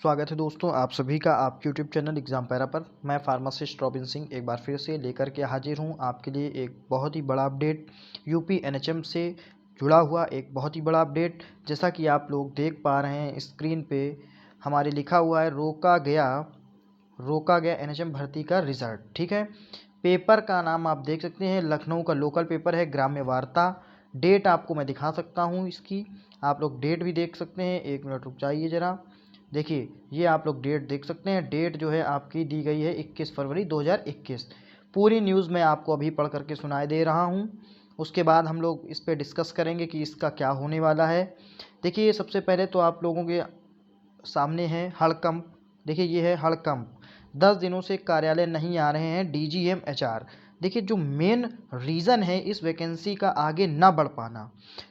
स्वागत है दोस्तों आप सभी का आपके यूट्यूब चैनल एग्जाम पैरा पर। मैं फार्मासिस्ट रॉबिन सिंह एक बार फिर से लेकर के हाजिर हूं आपके लिए एक बहुत ही बड़ा अपडेट। यूपी एनएचएम से जुड़ा हुआ एक बहुत ही बड़ा अपडेट। जैसा कि आप लोग देख पा रहे हैं स्क्रीन पे हमारे लिखा हुआ है रोका गया एनएचएम भर्ती का रिजल्ट। ठीक है, पेपर का नाम आप देख सकते हैं, लखनऊ का लोकल पेपर है, ग्राम्य वार्ता। डेट आपको मैं दिखा सकता हूँ इसकी, आप लोग डेट भी देख सकते हैं। एक मिनट रुक जाइए ज़रा, देखिए ये आप लोग डेट देख सकते हैं। डेट जो है आपकी दी गई है 21 फरवरी 2021। पूरी न्यूज़ मैं आपको अभी पढ़ करके सुनाई दे रहा हूँ, उसके बाद हम लोग इस पर डिस्कस करेंगे कि इसका क्या होने वाला है। देखिए सबसे पहले तो आप लोगों के सामने है हड़कंप। देखिए ये है हड़कंप, 10 दिनों से कार्यालय नहीं आ रहे हैं डीजीएम एचआर। देखिए जो मेन रीज़न है इस वैकेंसी का आगे ना बढ़ पाना,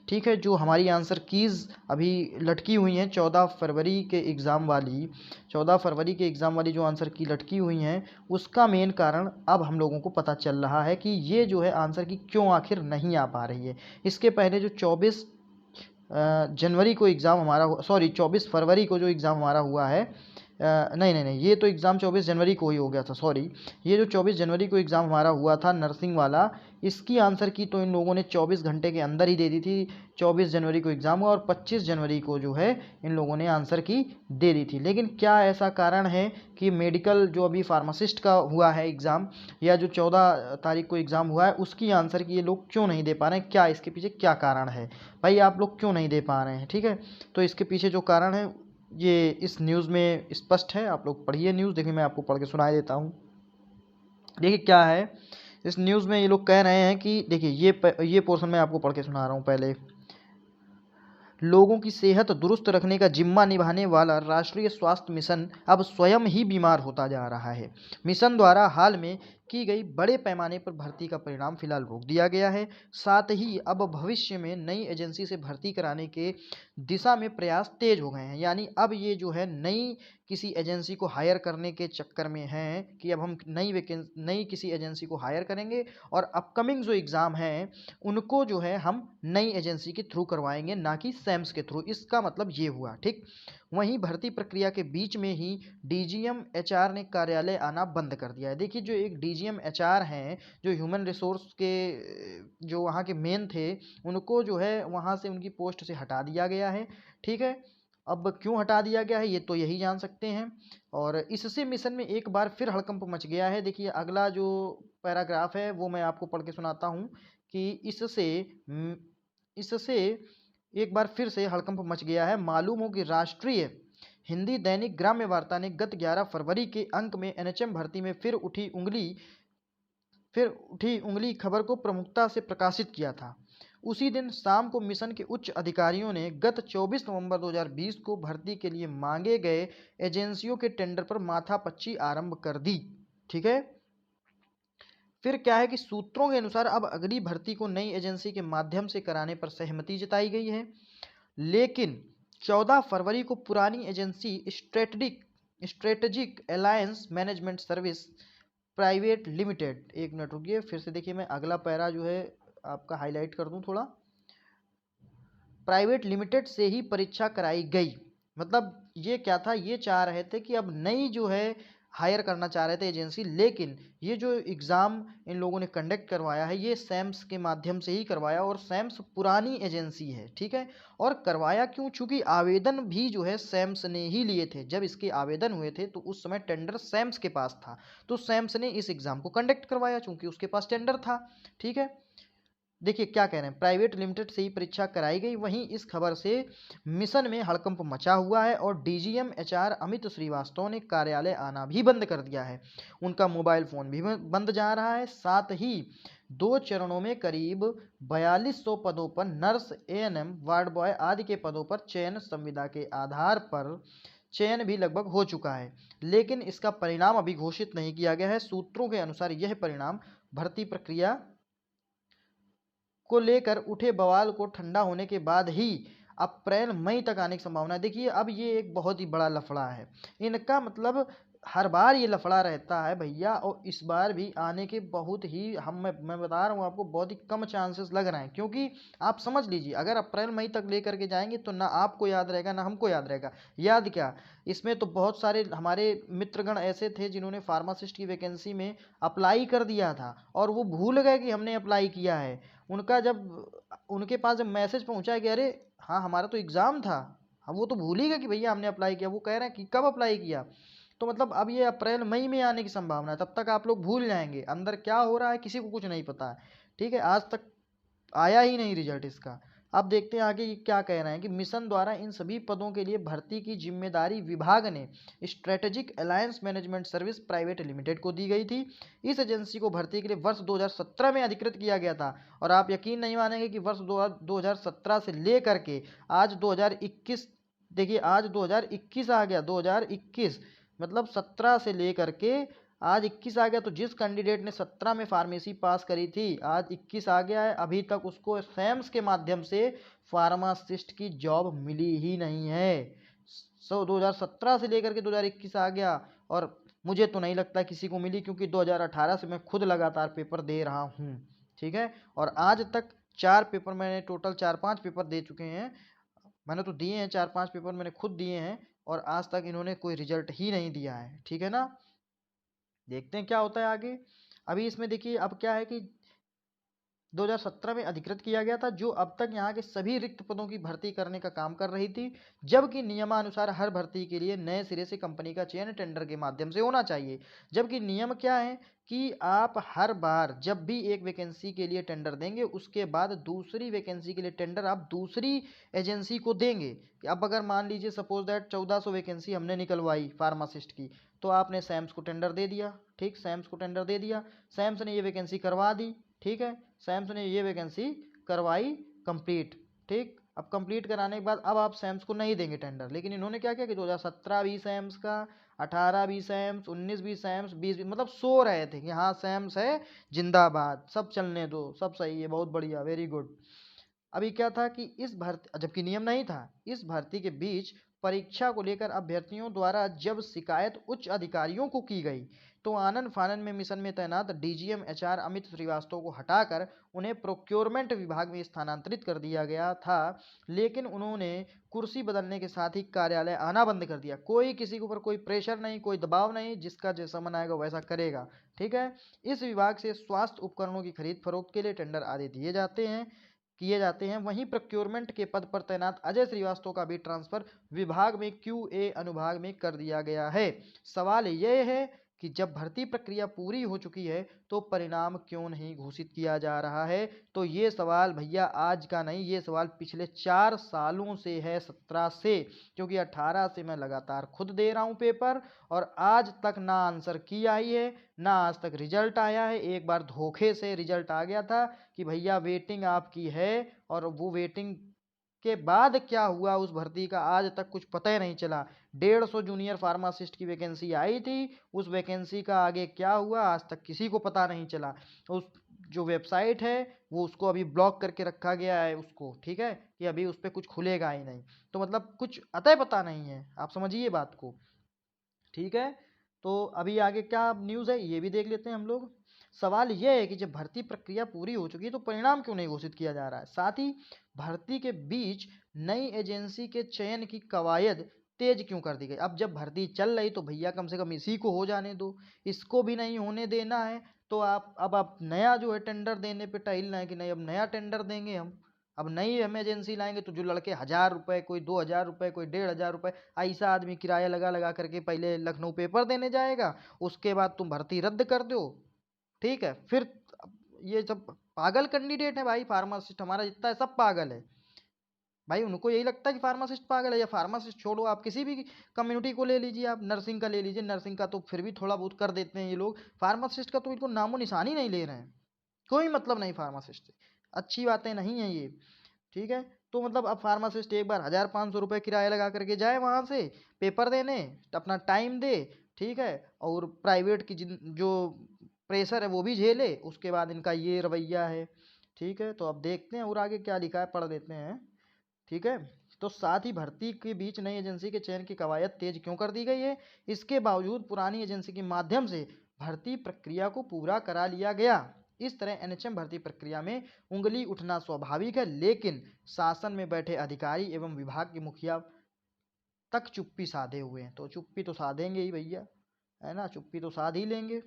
ठीक है, जो हमारी आंसर कीज़ अभी लटकी हुई हैं 14 फरवरी के एग्ज़ाम वाली जो आंसर की लटकी हुई हैं, उसका मेन कारण अब हम लोगों को पता चल रहा है कि ये जो है आंसर की क्यों आखिर नहीं आ पा रही है। इसके पहले जो 24 जनवरी को एग्ज़ाम हमारा 24 फरवरी को जो एग्ज़ाम हमारा हुआ है, नहीं, ये तो एग्ज़ाम 24 जनवरी को ही हो गया था, सॉरी। ये जो 24 जनवरी को एग्ज़ाम हमारा हुआ था नर्सिंग वाला, इसकी आंसर की तो इन लोगों ने 24 घंटे के अंदर ही दे दी थी। 24 जनवरी को एग्ज़ाम हुआ और 25 जनवरी को जो है इन लोगों ने आंसर की दे दी थी। लेकिन क्या ऐसा कारण है कि मेडिकल जो अभी फार्मासिस्ट का हुआ है एग्ज़ाम, या जो 14 तारीख को एग्ज़ाम हुआ है, उसकी आंसर की ये लोग क्यों नहीं दे पा रहे हैं? क्या इसके पीछे क्या कारण है भाई, आप लोग क्यों नहीं दे पा रहे हैं? ठीक है, तो इसके पीछे जो कारण है ये इस न्यूज़ में स्पष्ट है। आप लोग पढ़िए न्यूज़। देखिए मैं आपको पढ़ के सुनाई देता हूँ। देखिए क्या है इस न्यूज़ में, ये लोग कह रहे हैं कि देखिए ये पोर्शन मैं आपको पढ़ के सुना रहा हूँ। पहले, लोगों की सेहत दुरुस्त रखने का जिम्मा निभाने वाला राष्ट्रीय स्वास्थ्य मिशन अब स्वयं ही बीमार होता जा रहा है। मिशन द्वारा हाल में की गई बड़े पैमाने पर भर्ती का परिणाम फिलहाल रोक दिया गया है। साथ ही अब भविष्य में नई एजेंसी से भर्ती कराने के दिशा में प्रयास तेज हो गए हैं। यानी अब ये जो है नई किसी एजेंसी को हायर करने के चक्कर में हैं कि अब हम नई किसी एजेंसी को हायर करेंगे और अपकमिंग जो एग्ज़ाम हैं उनको जो है हम नई एजेंसी के थ्रू करवाएंगे, ना कि सैम्स के थ्रू। इसका मतलब ये हुआ, ठीक। वहीं भर्ती प्रक्रिया के बीच में ही डीजीएम एचआर ने कार्यालय आना बंद कर दिया है। देखिए जो एक डीजीएम एचआर हैं, जो ह्यूमन रिसोर्स के जो वहाँ के मेन थे, उनको जो है वहाँ से उनकी पोस्ट से हटा दिया गया है। ठीक है, अब क्यों हटा दिया गया है ये तो यही जान सकते हैं। और इससे मिशन में एक बार फिर हड़कंप मच गया है। देखिए अगला जो पैराग्राफ है वो मैं आपको पढ़ के सुनाता हूँ कि इससे एक बार फिर से हड़कंप मच गया है। मालूम हो कि राष्ट्रीय हिंदी दैनिक ग्राम्य वार्ता ने गत 11 फरवरी के अंक में एनएचएम भर्ती में फिर उठी उंगली खबर को प्रमुखता से प्रकाशित किया था। उसी दिन शाम को मिशन के उच्च अधिकारियों ने गत 24 नवंबर 2020 को भर्ती के लिए मांगे गए एजेंसियों के टेंडर पर माथापच्ची आरंभ कर दी। ठीक है, फिर क्या है कि सूत्रों के अनुसार अब अगली भर्ती को नई एजेंसी के माध्यम से कराने पर सहमति जताई गई है। लेकिन 14 फरवरी को पुरानी agency strategic alliance management service private limited, एक मिनट रुकिए फिर से देखिए, मैं अगला पैरा जो है आपका हाईलाइट कर दूं थोड़ा, प्राइवेट लिमिटेड से ही परीक्षा कराई गई। मतलब ये क्या था, ये चाह रहे थे कि अब नई जो है हायर करना चाह रहे थे एजेंसी, लेकिन ये जो एग्ज़ाम इन लोगों ने कंडक्ट करवाया है ये सैम्स के माध्यम से ही करवाया, और सैम्स पुरानी एजेंसी है। ठीक है, और करवाया क्यों? चूंकि आवेदन भी जो है सैम्स ने ही लिए थे। जब इसके आवेदन हुए थे तो उस समय टेंडर सैम्स के पास था, तो सैम्स ने इस एग्ज़ाम को कंडक्ट करवाया चूंकि उसके पास टेंडर था। ठीक है, देखिए क्या कह रहे हैं, प्राइवेट लिमिटेड से ही परीक्षा कराई गई। वहीं इस खबर से मिशन में हड़कंप मचा हुआ है और डीजीएम एचआर अमित श्रीवास्तव ने कार्यालय आना भी बंद कर दिया है। उनका मोबाइल फोन भी बंद जा रहा है। साथ ही 2 चरणों में करीब 4200 पदों पर नर्स, एएनएम, वार्ड बॉय आदि के पदों पर चयन संविदा के आधार पर चयन भी लगभग हो चुका है, लेकिन इसका परिणाम अभी घोषित नहीं किया गया है। सूत्रों के अनुसार यह परिणाम भर्ती प्रक्रिया को लेकर उठे बवाल को ठंडा होने के बाद ही अप्रैल मई तक आने की संभावना है। देखिए अब ये एक बहुत ही बड़ा लफड़ा है। इनका मतलब हर बार ये लफड़ा रहता है भैया, और इस बार भी आने के बहुत ही मैं बता रहा हूँ आपको, बहुत ही कम चांसेस लग रहे हैं। क्योंकि आप समझ लीजिए, अगर अप्रैल मई तक लेकर के जाएंगे तो ना आपको याद रहेगा ना हमको याद रहेगा। याद क्या, इसमें तो बहुत सारे हमारे मित्रगण ऐसे थे जिन्होंने फार्मासिस्ट की वैकेंसी में अप्लाई कर दिया था और वो भूल गए कि हमने अप्लाई किया है। उनका जब उनके पास जब मैसेज पहुंचा कि अरे हाँ हमारा तो एग्ज़ाम था, अब वो तो भूल ही गए कि भैया हमने अप्लाई किया। वो कह रहे हैं कि कब अप्लाई किया। तो मतलब अब ये अप्रैल मई में आने की संभावना है, तब तक आप लोग भूल जाएंगे अंदर क्या हो रहा है, किसी को कुछ नहीं पता है। ठीक है, आज तक आया ही नहीं रिजल्ट इसका। अब देखते हैं आगे ये क्या कह रहे हैं कि मिशन द्वारा इन सभी पदों के लिए भर्ती की जिम्मेदारी विभाग ने strategic alliance management service private limited को दी गई थी। इस एजेंसी को भर्ती के लिए वर्ष 2017 में अधिकृत किया गया था। और आप यकीन नहीं मानेंगे कि वर्ष 2017 से लेकर के आज 2021, देखिए आज 2021 आ गया, 2021 मतलब 17 से लेकर के आज 21 आ गया। तो जिस कैंडिडेट ने 17 में फार्मेसी पास करी थी, आज 21 आ गया है, अभी तक उसको सैम्स के माध्यम से फार्मासिस्ट की जॉब मिली ही नहीं है। 2017 से लेकर के 2021 आ गया, और मुझे तो नहीं लगता किसी को मिली, क्योंकि 2018 से मैं खुद लगातार पेपर दे रहा हूँ। ठीक है, और आज तक 4 पेपर मैंने टोटल 4-5 पेपर दे चुके हैं। मैंने तो दिए हैं 4-5 पेपर, मैंने खुद दिए हैं, और आज तक इन्होंने कोई रिजल्ट ही नहीं दिया है। ठीक है ना, देखते हैं क्या होता है आगे। अभी इसमें देखिए अब क्या है कि 2017 में अधिकृत किया गया था, जो अब तक यहाँ के सभी रिक्त पदों की भर्ती करने का काम कर रही थी। जबकि नियमानुसार हर भर्ती के लिए नए सिरे से कंपनी का चयन टेंडर के माध्यम से होना चाहिए। जबकि नियम क्या है कि आप हर बार जब भी एक वैकेंसी के लिए टेंडर देंगे, उसके बाद दूसरी वैकेंसी के लिए टेंडर आप दूसरी एजेंसी को देंगे। कि अब अगर मान लीजिए सपोज दैट 1400 वैकेंसी हमने निकलवाई फार्मासिस्ट की, तो आपने सैम्स को टेंडर दे दिया। ठीक, सैम्स को टेंडर दे दिया, सैम्स ने ये वैकेंसी करवा दी। ठीक है, सैम्स ने ये वैकेंसी करवाई कंप्लीट। ठीक, अब कंप्लीट कराने के बाद अब आप सैम्स को नहीं देंगे टेंडर, लेकिन इन्होंने क्या किया कि 2017 भी सैम्स का, 18 भी सैम्स, 19 भी सैम्स, 20 भी, मतलब सो रहे थे कि हाँ सैम्स है, जिंदाबाद, सब चलने दो, सब सही है, बहुत बढ़िया, वेरी गुड। अभी क्या था कि इस भर्ती, जबकि नियम नहीं था, इस भर्ती के बीच परीक्षा को लेकर अभ्यर्थियों द्वारा जब शिकायत उच्च अधिकारियों को की गई, तो आनन फानन में मिशन में तैनात डीजीएम एचआर अमित श्रीवास्तव को हटाकर उन्हें प्रोक्योरमेंट विभाग में स्थानांतरित कर दिया गया था। लेकिन उन्होंने कुर्सी बदलने के साथ ही कार्यालय आना बंद कर दिया। कोई किसी के ऊपर कोई प्रेशर नहीं, कोई दबाव नहीं, जिसका जैसा मन आएगा वैसा करेगा। ठीक है, इस विभाग से स्वास्थ्य उपकरणों की खरीद फरोख्त के लिए टेंडर आदि किए जाते हैं। वहीं प्रोक्योरमेंट के पद पर तैनात अजय श्रीवास्तव का भी ट्रांसफर विभाग में क्यूए अनुभाग में कर दिया गया है। सवाल यह है कि जब भर्ती प्रक्रिया पूरी हो चुकी है तो परिणाम क्यों नहीं घोषित किया जा रहा है। तो ये सवाल भैया आज का नहीं, ये सवाल पिछले 4 सालों से है, 17 से, क्योंकि 18 से मैं लगातार खुद दे रहा हूँ पेपर, और आज तक ना आंसर की आई है, ना आज तक रिजल्ट आया है। एक बार धोखे से रिजल्ट आ गया था कि भैया वेटिंग आपकी है, और वो वेटिंग के बाद क्या हुआ उस भर्ती का आज तक कुछ पता ही नहीं चला। 150 जूनियर फार्मासिस्ट की वैकेंसी आई थी, उस वैकेंसी का आगे क्या हुआ आज तक किसी को पता नहीं चला। उस जो वेबसाइट है वो उसको अभी ब्लॉक करके रखा गया है उसको। ठीक है, कि अभी उस पर कुछ खुलेगा ही नहीं, तो मतलब कुछ अतः पता नहीं है, आप समझिए बात को। ठीक है, तो अभी आगे क्या न्यूज़ है ये भी देख लेते हैं हम लोग। सवाल यह है कि जब भर्ती प्रक्रिया पूरी हो चुकी है तो परिणाम क्यों नहीं घोषित किया जा रहा है। साथ ही भर्ती के बीच नई एजेंसी के चयन की कवायद तेज क्यों कर दी गई। अब जब भर्ती चल रही तो भैया कम से कम इसी को हो जाने दो, इसको भी नहीं होने देना है। तो आप नया जो है टेंडर देने पे टहिल रहे हैं कि नहीं अब नया टेंडर देंगे हम, अब नई हम एजेंसी लाएंगे। तो जो लड़के 1000 रुपए, कोई 2000 रुपए, कोई 1500 रुपए, ऐसा आदमी किराया लगा लगा करके पहले लखनऊ पेपर देने जाएगा, उसके बाद तुम भर्ती रद्द कर दो। ठीक है, फिर ये सब पागल कैंडिडेट है भाई, फार्मासिस्ट हमारा जितना है सब पागल है भाई। उनको यही लगता है कि फार्मासिस्ट पागल है। या फार्मासिस्ट छोड़ो, आप किसी भी कम्युनिटी को ले लीजिए, आप नर्सिंग का ले लीजिए, नर्सिंग का तो फिर भी थोड़ा बहुत कर देते हैं ये लोग, फार्मासिस्ट का तो इनको नामो निशानी नहीं ले रहे हैं, कोई मतलब नहीं फार्मासिस्ट से। अच्छी बातें नहीं है ये। ठीक है, तो मतलब अब फार्मासिस्ट एक बार 1500 रुपये किराया लगा करके जाए वहाँ से पेपर देने, अपना टाइम दे। ठीक है, और प्राइवेट की जो प्रेशर है वो भी झेले, उसके बाद इनका ये रवैया है। ठीक है, तो अब देखते हैं और आगे क्या लिखा है, पढ़ लेते हैं। ठीक है, तो साथ ही भर्ती के बीच नई एजेंसी के चयन की कवायद तेज क्यों कर दी गई है? इसके बावजूद पुरानी एजेंसी के माध्यम से भर्ती प्रक्रिया को पूरा करा लिया गया। इस तरह एनएचएम भर्ती प्रक्रिया में उंगली उठना स्वाभाविक है, लेकिन शासन में बैठे अधिकारी एवं विभाग के मुखिया तक चुप्पी साधे हुए हैं। तो चुप्पी तो साधेंगे ही भैया, है ना, चुप्पी तो साध ही लेंगे।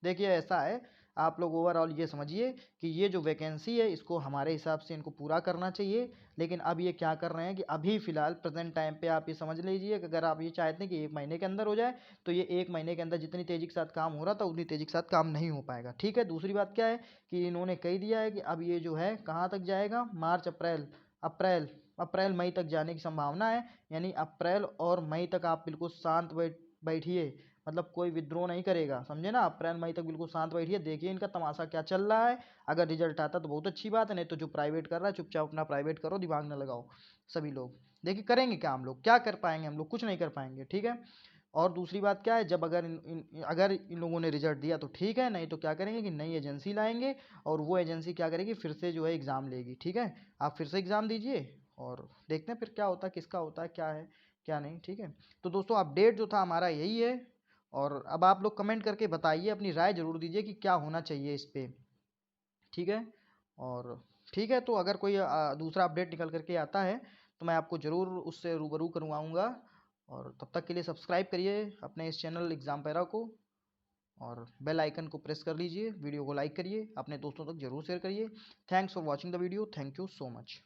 देखिए ऐसा है, आप लोग ओवरऑल ये समझिए कि ये जो वैकेंसी है इसको हमारे हिसाब से इनको पूरा करना चाहिए। लेकिन अब ये क्या कर रहे हैं कि अभी फ़िलहाल प्रेजेंट टाइम पे आप ये समझ लीजिए कि अगर आप ये चाहते हैं कि 1 महीने के अंदर हो जाए, तो ये 1 महीने के अंदर जितनी तेज़ी के साथ काम हो रहा था उतनी तेज़ी के साथ काम नहीं हो पाएगा। ठीक है, दूसरी बात क्या है कि इन्होंने कह दिया है कि अब ये जो है कहाँ तक जाएगा, मार्च अप्रैल अप्रैल अप्रैल मई तक जाने की संभावना है। यानी अप्रैल और मई तक आप बिल्कुल शांत बैठिए, मतलब कोई विद्रोह नहीं करेगा, समझे ना। अप्रैल मई तक बिल्कुल शांत बैठिए, देखिए इनका तमाशा क्या चल रहा है। अगर रिजल्ट आता तो बहुत अच्छी बात है, नहीं तो जो प्राइवेट कर रहा है चुपचाप अपना प्राइवेट करो, दिमाग न लगाओ सभी लोग। देखिए करेंगे क्या हम लोग, क्या कर पाएंगे हम लोग, कुछ नहीं कर पाएंगे। ठीक है, और दूसरी बात क्या है, जब अगर इन लोगों ने रिजल्ट दिया तो ठीक है, नहीं तो क्या करेंगे कि नई एजेंसी लाएंगे और वो एजेंसी क्या करेगी, फिर से जो है एग्ज़ाम लेगी। ठीक है, आप फिर से एग्ज़ाम दीजिए और देखते हैं फिर क्या होता है, किसका होता है, क्या है क्या नहीं। ठीक है, तो दोस्तों अपडेट जो था हमारा यही है। और अब आप लोग कमेंट करके बताइए, अपनी राय ज़रूर दीजिए कि क्या होना चाहिए इस पे। ठीक है, और ठीक है, तो अगर कोई दूसरा अपडेट निकल करके आता है तो मैं आपको ज़रूर उससे रूबरू करवाऊँगा। और तब तक के लिए सब्सक्राइब करिए अपने इस चैनल एग्ज़ाम पैरा को, और बेल आइकन को प्रेस कर लीजिए, वीडियो को लाइक करिए, अपने दोस्तों तक ज़रूर शेयर करिए। Thanks for watching the video, thank you so much.